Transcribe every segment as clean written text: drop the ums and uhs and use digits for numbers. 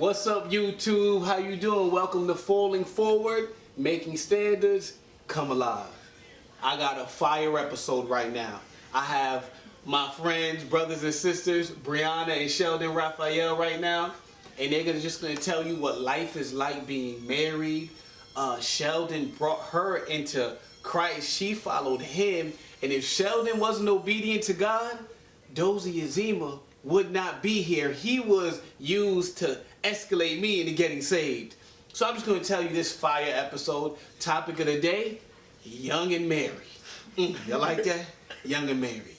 What's up, YouTube? How you doing? Welcome to Falling Forward, Making Standards Come Alive. I got a fire episode right now. I have my friends, brothers and sisters, Briana and Sheldon Raphael right now, and they're just gonna tell you what life is like being married. Sheldon brought her into Christ. She followed him, and if Sheldon wasn't obedient to God, Dozie Azima would not be here. He was used to escalate me into getting saved. So I'm just going to tell you this fire episode. Topic of the day, young and married. You like that? Young and married.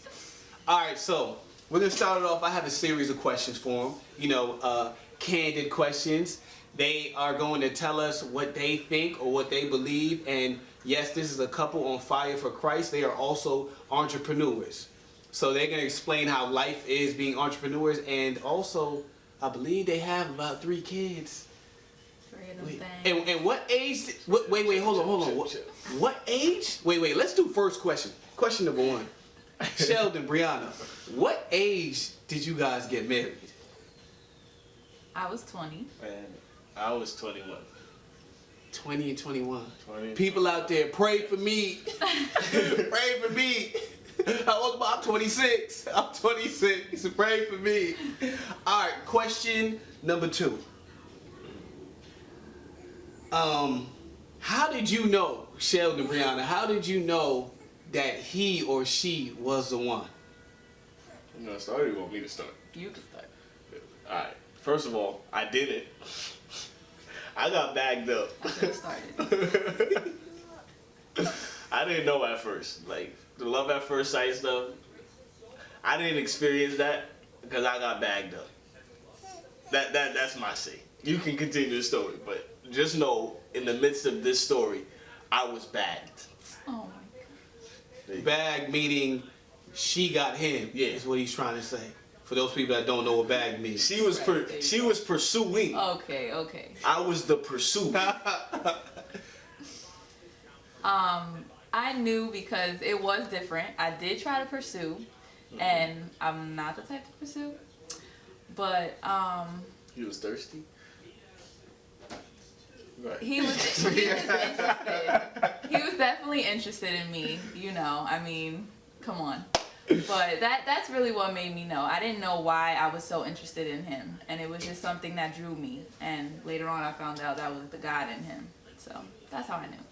Alright, so we're going to start it off. I have a series of questions for them. Candid questions. They are going to tell us what they think or what they believe. And yes, this is a couple on fire for Christ. They are also entrepreneurs. So they're going to explain how life is being entrepreneurs, and also, I believe they have about 3 kids. 3 of them things. And what age? Wait, hold on. What age? Wait. Let's do first question. Question number 1. Sheldon, Briana, what age did you guys get married? I was 20. And I was 21. 20 and 21. 20. People out there, pray for me. Pray for me. I'm 26. I'm 26. Pray for me. All right, question number 2. How did you know, Sheldon, Briana, how did you know that he or she was the one? You want to start or you want me to start? You can start. Alright. First of all, I didn't. I got bagged up. I should have started. I didn't know at first. Like, the love at first sight stuff, I didn't experience that because I got bagged up. That's my say. You can continue the story, but just know, in the midst of this story, I was bagged. Oh my God. Bag meaning she got him, Yeah. is what he's trying to say. For those people that don't know what bag means. She was pursuing. Okay. I was the pursuit. I knew because it was different. I did try to pursue, and I'm not the type to pursue. But You was thirsty? Right. he was interested. He was definitely interested in me. I mean, come on. But that's really what made me know. I didn't know why I was so interested in him, and it was just something that drew me. And later on, I found out that was the God in him. So that's how I knew.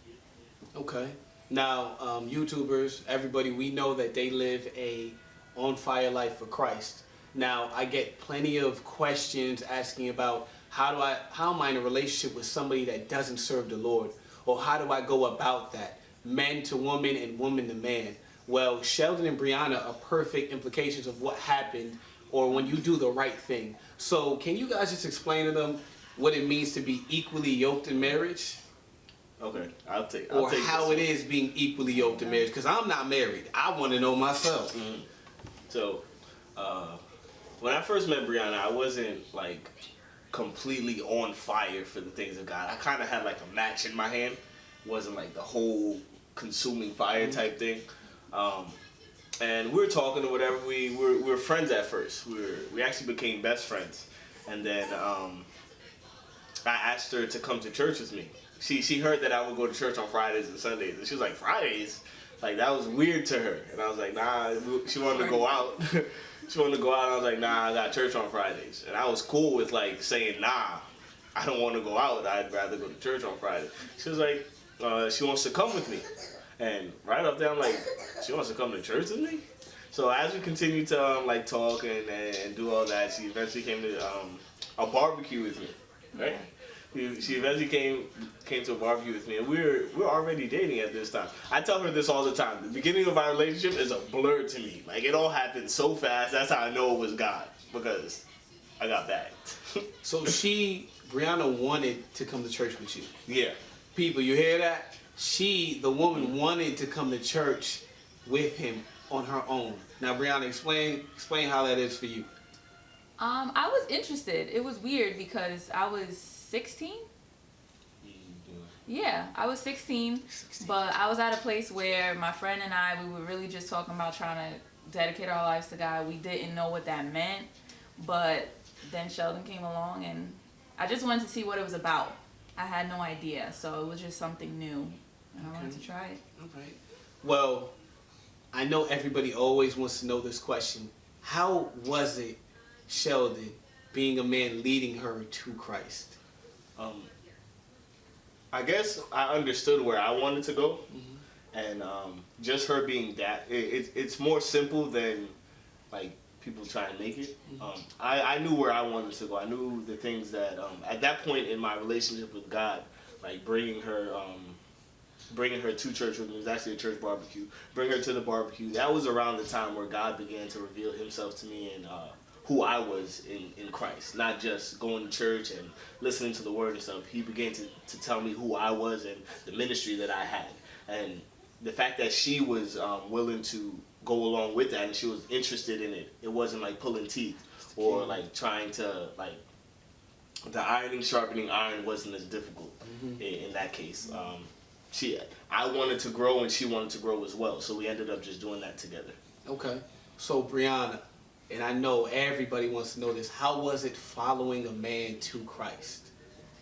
Okay. Now, YouTubers, everybody, we know that they live a on fire life for Christ. Now, I get plenty of questions asking about how am I in a relationship with somebody that doesn't serve the Lord? Or how do I go about that? Men to woman and woman to man. Well, Sheldon and Briana are perfect implications of what happened or when you do the right thing. So can you guys just explain to them what it means to be equally yoked in marriage? Okay, I'll take How this it is being equally yoked in marriage, because I'm not married. I want to know myself. Mm-hmm. So, when I first met Briana, I wasn't like completely on fire for the things of God. I kind of had like a match in my hand. Wasn't like the whole consuming fire type thing. And we were talking or whatever. We were friends at first. We actually became best friends, and then I asked her to come to church with me. She heard that I would go to church on Fridays and Sundays, and she was like, Fridays? Like, that was weird to her. And I was like, nah. She wanted to go out. She wanted to go out, and I was like, nah, I got church on Fridays. And I was cool with like saying, nah, I don't want to go out. I'd rather go to church on Friday. She was like, she wants to come with me. And right up there, I'm like, she wants to come to church with me? So as we continued to like talk and do all that, she eventually came to a barbecue with me, right? She eventually came to a barbecue with me, and we're already dating at this time. I tell her this all the time. The beginning of our relationship is a blur to me. Like, it all happened so fast. That's how I know it was God, because I got bagged. So Briana wanted to come to church with you. Yeah. People, you hear that? The woman wanted to come to church with him on her own. Now, Briana, explain how that is for you. I was interested. It was weird because I was 16. Yeah, I was 16, but I was at a place where my friend and I, we were really just talking about trying to dedicate our lives to God. We didn't know what that meant, but then Sheldon came along and I just wanted to see what it was about. I had no idea, so it was just something new, and I wanted to try it. Okay. Well, I know everybody always wants to know this question. How was it, Sheldon, being a man leading her to Christ? I guess I understood where I wanted to go, and just her being that, it's more simple than like people try and make it. I knew where I wanted to go. I knew the things that at that point in my relationship with God, like bringing her to church with me. It was actually a church barbecue. Bring her to the barbecue. That was around the time where God began to reveal Himself to me and who I was in Christ. Not just going to church and listening to the Word and stuff. He began to tell me who I was and the ministry that I had. And the fact that she was willing to go along with that and she was interested in it. It wasn't like pulling teeth or like trying to like the ironing, sharpening iron wasn't as difficult in that case. I wanted to grow and she wanted to grow as well, so we ended up just doing that together. Okay. So Briana, and I know everybody wants to know this, how was it following a man to Christ?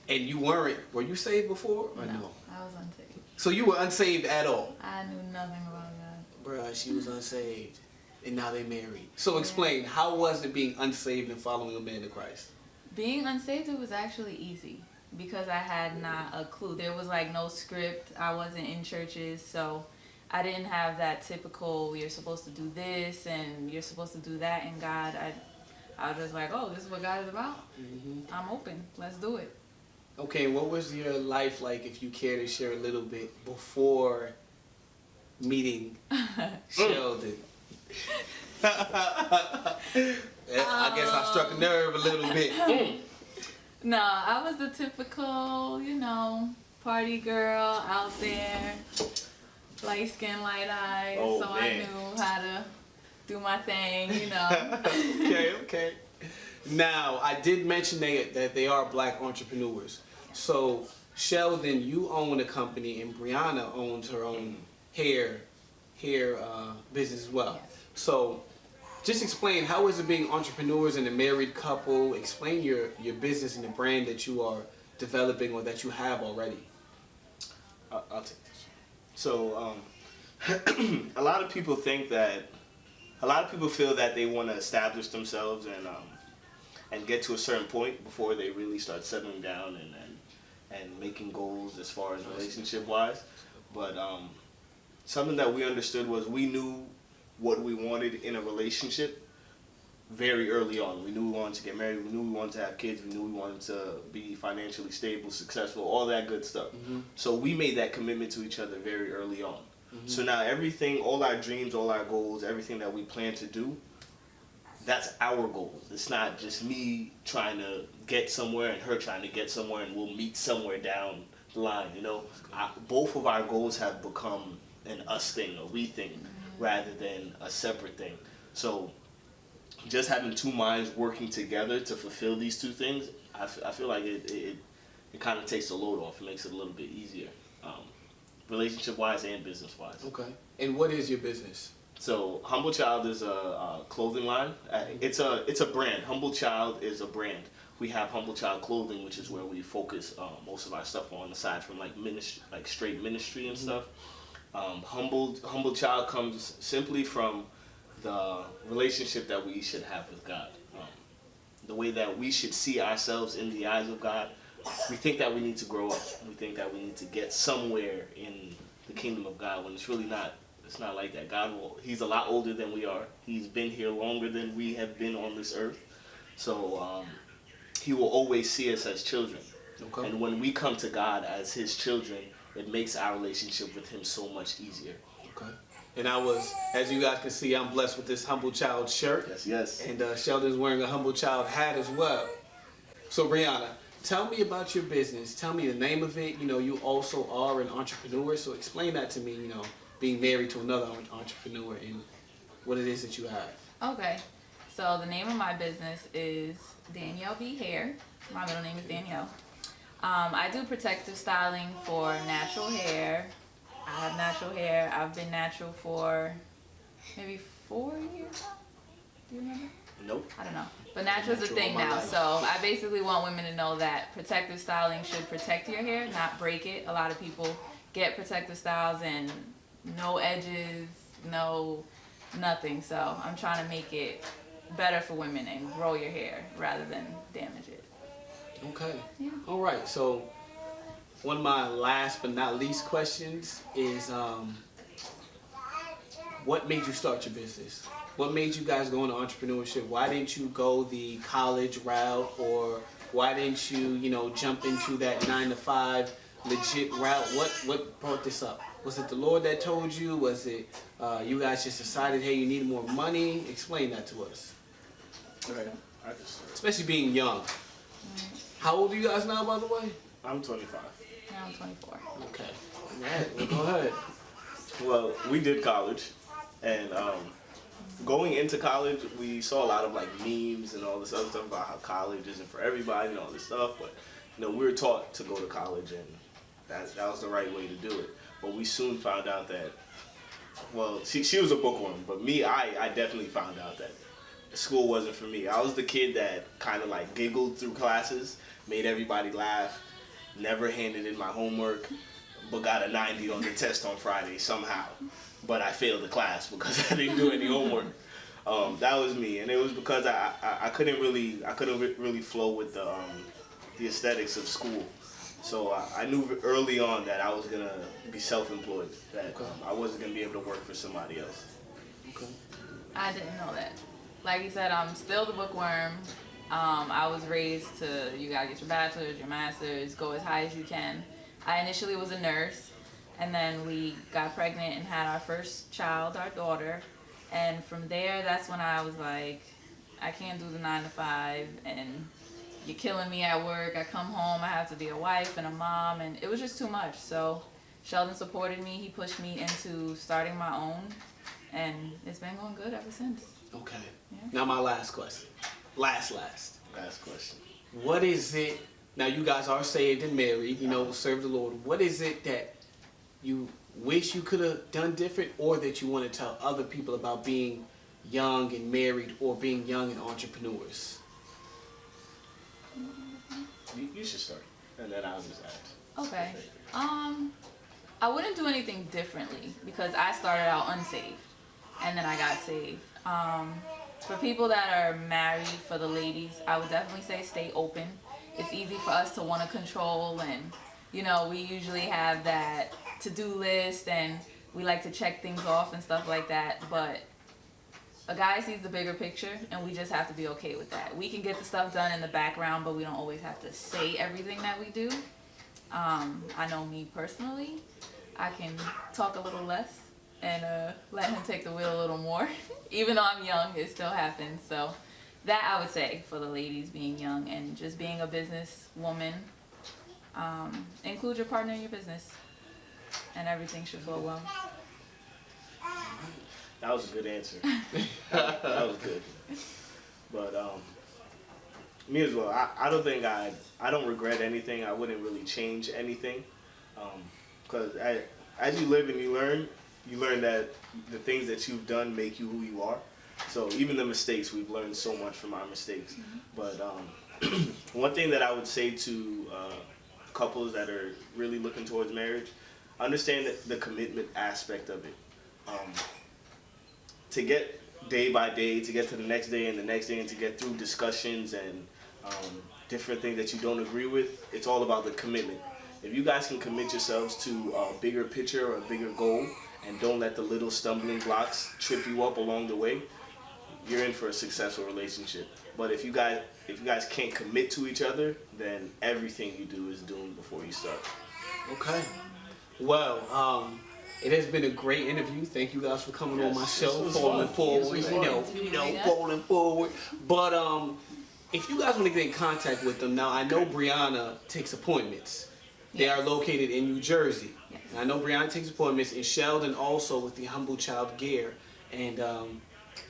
And you were you saved before or no? I was unsaved. So you were unsaved at all? I knew nothing about God. Bruh, she was unsaved. And now they married. So explain, how was it being unsaved and following a man to Christ? Being unsaved, it was actually easy because I had not a clue. There was like no script. I wasn't in churches, so I didn't have that typical, you're supposed to do this and you're supposed to do that in God. I was just like, oh, this is what God is about? I'm open. Let's do it. Okay, what was your life like, if you care to share a little bit, before meeting Sheldon? I guess I struck a nerve a little bit. No, I was the typical, party girl out there, light skin, light eyes, Oh, so man. I knew how to do my thing, Okay. Now, I did mention that they are black entrepreneurs. So, Sheldon, you own a company, and Briana owns her own hair business as well. Yes. So, just explain, how is it being entrepreneurs and a married couple? Explain your business and the brand that you are developing or that you have already. I'll take this. So, a lot of people feel that they want to establish themselves and get to a certain point before they really start settling down and making goals as far as relationship wise. But something that we understood was we knew what we wanted in a relationship very early on. We knew we wanted to get married. We knew we wanted to have kids. We knew we wanted to be financially stable, successful, all that good stuff. So we made that commitment to each other very early on. So now everything, all our dreams, all our goals, everything that we plan to do, that's our goal. It's not just me trying to get somewhere and her trying to get somewhere and we'll meet somewhere down the line, both of our goals have become an us thing, a we thing, rather than a separate thing. So just having two minds working together to fulfill these two things, I feel like it kind of takes the load off. It makes it a little bit easier, relationship-wise and business-wise. Okay. And what is your business? So Humble Child is a clothing line. It's a brand. Humble Child is a brand. We have Humble Child Clothing, which is where we focus most of our stuff on, aside from like ministry, like straight ministry and stuff. Humble Child comes simply from the relationship that we should have with God. The way that we should see ourselves in the eyes of God. We think that we need to grow up. We think that we need to get somewhere in the kingdom of God, when it's really not. It's not like that. He's a lot older than we are. He's been here longer than we have been on this earth. So he will always see us as children. Okay. And when we come to God as his children, it makes our relationship with him so much easier. Okay. And as you guys can see, I'm blessed with this Humble Child shirt. Yes. And Sheldon's wearing a Humble Child hat as well. So Briana, tell me about your business. Tell me the name of it. You also are an entrepreneur, so explain that to me, being married to another entrepreneur and what it is that you have. Okay. So the name of my business is Danielle B. Hair. My middle name is Danielle. I do protective styling for natural hair. I have natural hair. I've been natural for maybe 4 years now. Do you remember? Nope. I don't know. But natural's a thing my now, life. so I basically want women to know that protective styling should protect your hair, not break it. A lot of people get protective styles and no edges, no nothing. So I'm trying to make it better for women and grow your hair rather than damage it. Okay. Yeah. All right. So one of my last but not least questions is, what made you start your business? What made you guys go into entrepreneurship? Why didn't you go the college route, or why didn't you, jump into that 9 to 5 legit route? What brought this up? Was it the Lord that told you? Was it you guys just decided, hey, you need more money? Explain that to us. Okay, I can start. Especially being young. How old are you guys now, by the way? I'm 25. Now I'm 24. Okay. All right. Well, go ahead. Well, we did college, and going into college, we saw a lot of like memes and all this other stuff about how college isn't for everybody and all this stuff. But we were taught to go to college, and that was the right way to do it. But we soon found out that, well, she was a bookworm, but me, I definitely found out that school wasn't for me. I was the kid that kind of like giggled through classes, made everybody laugh, never handed in my homework, but got a 90 on the test on Friday somehow. But I failed the class because I didn't do any homework. That was me, and it was because I couldn't really flow with the aesthetics of school. So I knew early on that I was gonna be self-employed, that I wasn't gonna be able to work for somebody else. Okay. I didn't know that. Like you said, I'm still the bookworm. I was raised to, you gotta get your bachelor's, your master's, go as high as you can. I initially was a nurse, and then we got pregnant and had our first child, our daughter. And from there, that's when I was like, I can't do the 9 to 5, and you're killing me at work. I come home, I have to be a wife and a mom, and it was just too much. So Sheldon supported me. He pushed me into starting my own, and it's been going good ever since. Okay. Yeah. Now my last question. Last. Last question. What is it, now you guys are saved and married, serve the Lord. What is it that you wish you could have done different, or that you want to tell other people about being young and married, or being young and entrepreneurs? You should start, and then I'll just add. Okay. I wouldn't do anything differently because I started out unsaved and then I got saved. For people that are married, for the ladies, I would definitely say stay open. It's easy for us to want to control, and we usually have that to-do list and we like to check things off and stuff like that, but a guy sees the bigger picture, and we just have to be okay with that. We can get the stuff done in the background, but we don't always have to say everything that we do. I know me personally, I can talk a little less and let him take the wheel a little more. Even though I'm young, it still happens. So that I would say for the ladies, being young and just being a business woman. Include your partner in your business, and everything should flow well. That was a good answer. that was good. But me as well. I don't think I don't regret anything. I wouldn't really change anything, because as you live and you learn that the things that you've done make you who you are. So even the mistakes, we've learned so much from our mistakes. But one thing that I would say to couples that are really looking towards marriage, understand the commitment aspect of it. To get day by day, to get to the next day and the next day, and to get through discussions and different things that you don't agree with, it's all about the commitment. If you guys can commit yourselves to a bigger picture or a bigger goal, and don't let the little stumbling blocks trip you up along the way, you're in for a successful relationship. But if you guys can't commit to each other, then everything you do is doomed before you start. Okay. Well, it has been a great interview. Thank you guys for coming on my show, Falling Forward. Falling Forward. But if you guys want to get in contact with them, now I know Briana takes appointments. They are located in New Jersey. Yes. And I know Briana takes appointments, and Sheldon also with the Humble Child Gear, and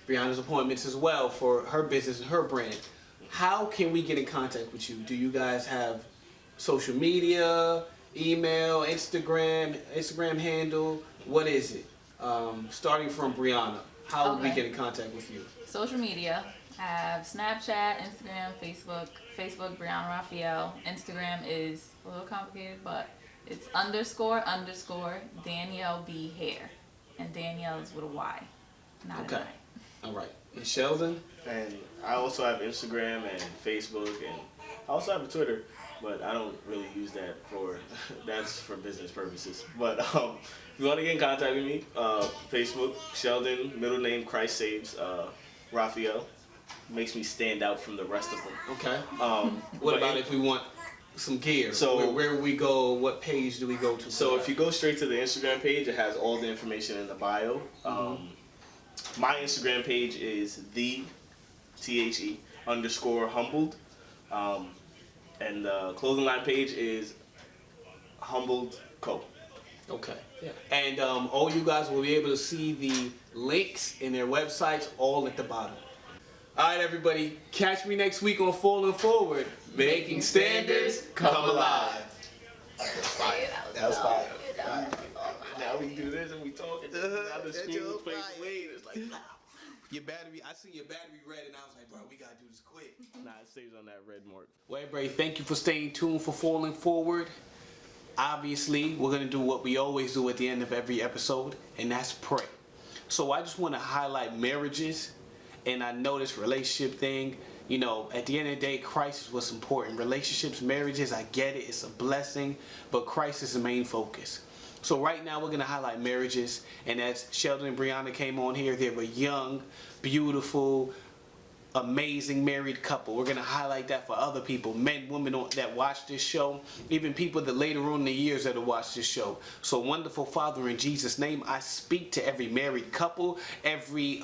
Briana's appointments as well for her business and her brand. How can we get in contact with you? Do you guys have social media, email, Instagram handle? What is it? Starting from Briana, how do we get in contact with you? Social media, I have Snapchat, Instagram, Facebook. Facebook, Briana Raphael. Instagram is a little complicated, but it's __ Danielle B Hair. And Danielle is with a Y, not Okay. an I. All right. And Sheldon? And I also have Instagram and Facebook, and I also have a Twitter, but I don't really use that for that's for business purposes. But if you want to get in contact with me, Facebook, Sheldon, middle name Christ Saves, Raphael. Makes me stand out from the rest of them. Okay. What But about if we want some gear? So- where we go? What page do we go to? So if you go straight to the Instagram page, it has all the information in the bio. My Instagram page is _humbled. And the clothing line page is Humbled Co. Okay. Yeah. And all you guys will be able to see the links in their websites all at the bottom. All right, everybody. Catch me next week on Falling Forward, making standards come alive. That was fire. Now we do this and we talk and now the screen was playing away. It's like, wow. Your battery, I seen your battery red, and I was like, bro, we gotta do this quick. Nah, it stays on that red mark. Well, everybody, thank you for staying tuned for Falling Forward. Obviously, we're going to do what we always do at the end of every episode, and that's pray. So I just want to highlight marriages, and I know this relationship thing. You know, at the end of the day, Christ is what's important. Relationships, marriages, I get it. It's a blessing, but Christ is the main focus. So right now, we're going to highlight marriages, and as Sheldon and Briana came on here, they were young, beautiful, amazing married couple. We're going to highlight that for other people, men, women that watch this show, even people that later on in the years that will watch this show. So wonderful Father, in Jesus' name, I speak to every married couple, every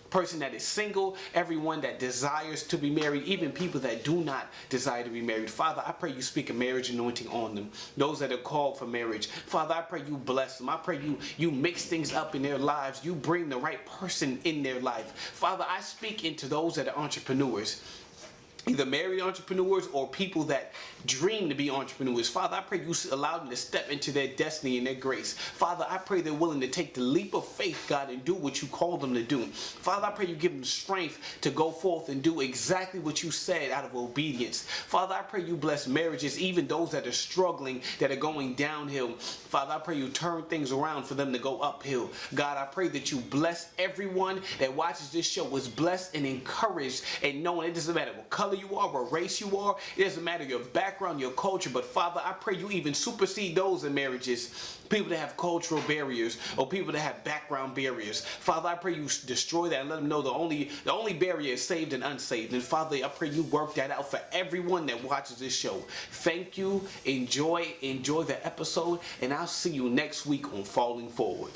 person that is single, everyone that desires to be married, even people that do not desire to be married. Father, I pray you speak a marriage anointing on them. Those that are called for marriage. Father, I pray you bless them. I pray you mix things up in their lives. You bring the right person in their life. Father, I speak into those that are entrepreneurs, either married entrepreneurs or people that dream to be entrepreneurs. Father, I pray you allow them to step into their destiny and their grace. Father, I pray they're willing to take the leap of faith, God, and do what you call them to do. Father, I pray you give them strength to go forth and do exactly what you said out of obedience. Father, I pray you bless marriages, even those that are struggling, that are going downhill. Father, I pray you turn things around for them to go uphill. God, I pray that you bless everyone that watches this show, is blessed and encouraged, and knowing it doesn't matter what color you are, what race you are, it doesn't matter your background, your culture, but Father, I pray you even supersede those in marriages, people that have cultural barriers or people that have background barriers. Father, I pray you destroy that and let them know the only barrier is saved and unsaved. And Father, I pray you work that out for everyone that watches this show. Thank you. Enjoy the episode, and I'll see you next week on Falling Forward.